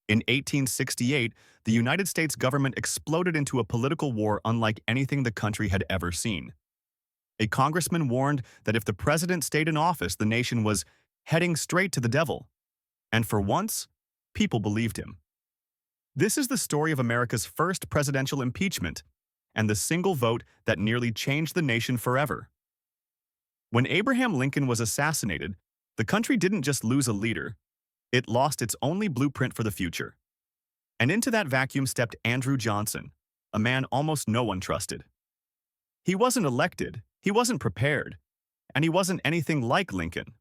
In 1868, the United States government exploded into a political war unlike anything the country had ever seen. A congressman warned that if the president stayed in office, the nation was heading straight to the devil. And for once, people believed him. This is the story of America's first presidential impeachment and the single vote that nearly changed the nation forever. When Abraham Lincoln was assassinated, the country didn't just lose a leader, it lost its only blueprint for the future. And into that vacuum stepped Andrew Johnson, a man almost no one trusted. He wasn't elected, he wasn't prepared, and he wasn't anything like Lincoln.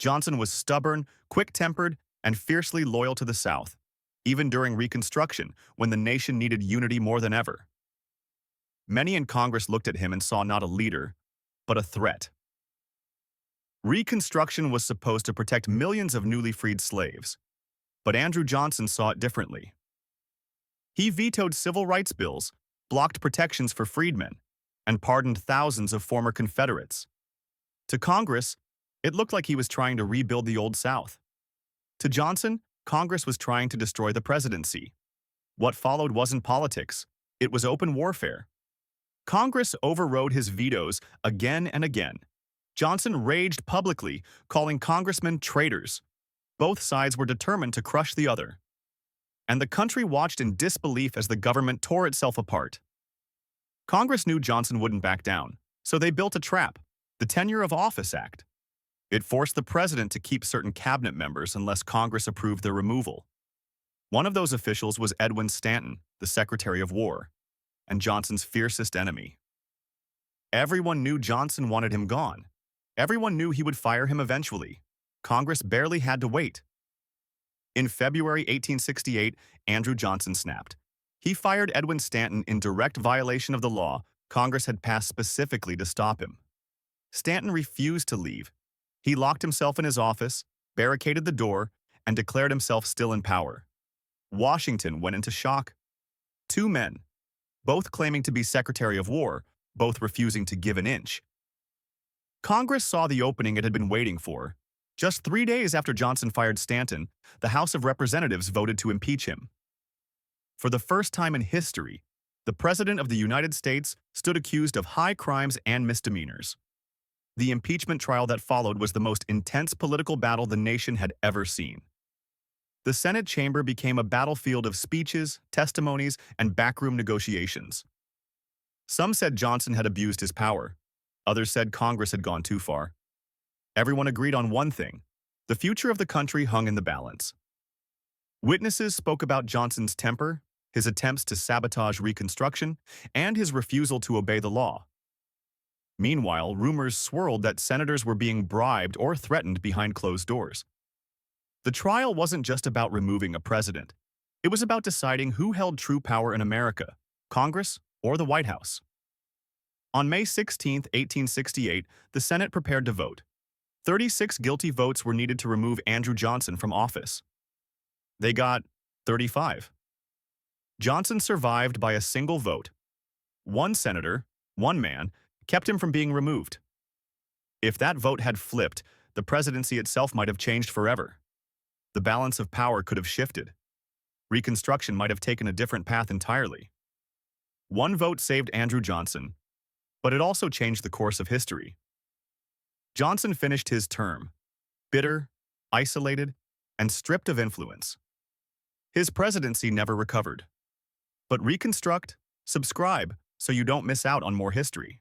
Johnson was stubborn, quick-tempered, and fiercely loyal to the South, even during Reconstruction, when the nation needed unity more than ever. Many in Congress looked at him and saw not a leader, but a threat. Reconstruction was supposed to protect millions of newly freed slaves, but Andrew Johnson saw it differently. He vetoed civil rights bills, blocked protections for freedmen, and pardoned thousands of former Confederates. To Congress, it looked like he was trying to rebuild the Old South. To Johnson, Congress was trying to destroy the presidency. What followed wasn't politics, it was open warfare. Congress overrode his vetoes again and again. Johnson raged publicly, calling congressmen traitors. Both sides were determined to crush the other. And the country watched in disbelief as the government tore itself apart. Congress knew Johnson wouldn't back down, so they built a trap, the Tenure of Office Act. It forced the president to keep certain cabinet members unless Congress approved their removal. One of those officials was Edwin Stanton, the Secretary of War, and Johnson's fiercest enemy. Everyone knew Johnson wanted him gone. Everyone knew he would fire him eventually. Congress barely had to wait. In February 1868, Andrew Johnson snapped. He fired Edwin Stanton in direct violation of the law Congress had passed specifically to stop him. Stanton refused to leave. He locked himself in his office, barricaded the door, and declared himself still in power. Washington went into shock. Two men, both claiming to be Secretary of War, both refusing to give an inch. Congress saw the opening it had been waiting for. Just 3 days after Johnson fired Stanton, the House of Representatives voted to impeach him. For the first time in history, the President of the United States stood accused of high crimes and misdemeanors. The impeachment trial that followed was the most intense political battle the nation had ever seen. The Senate chamber became a battlefield of speeches, testimonies, and backroom negotiations. Some said Johnson had abused his power. Others said Congress had gone too far. Everyone agreed on one thing: the future of the country hung in the balance. Witnesses spoke about Johnson's temper, his attempts to sabotage Reconstruction, and his refusal to obey the law. Meanwhile, rumors swirled that senators were being bribed or threatened behind closed doors. The trial wasn't just about removing a president. It was about deciding who held true power in America, Congress or the White House. On May 16, 1868, the Senate prepared to vote. 36 guilty votes were needed to remove Andrew Johnson from office. They got 35. Johnson survived by a single vote. One senator, one man, kept him from being removed. If that vote had flipped, the presidency itself might have changed forever. The balance of power could have shifted. Reconstruction might have taken a different path entirely. One vote saved Andrew Johnson, but it also changed the course of history. Johnson finished his term, bitter, isolated, and stripped of influence. His presidency never recovered. But reconstruct, subscribe, so you don't miss out on more history.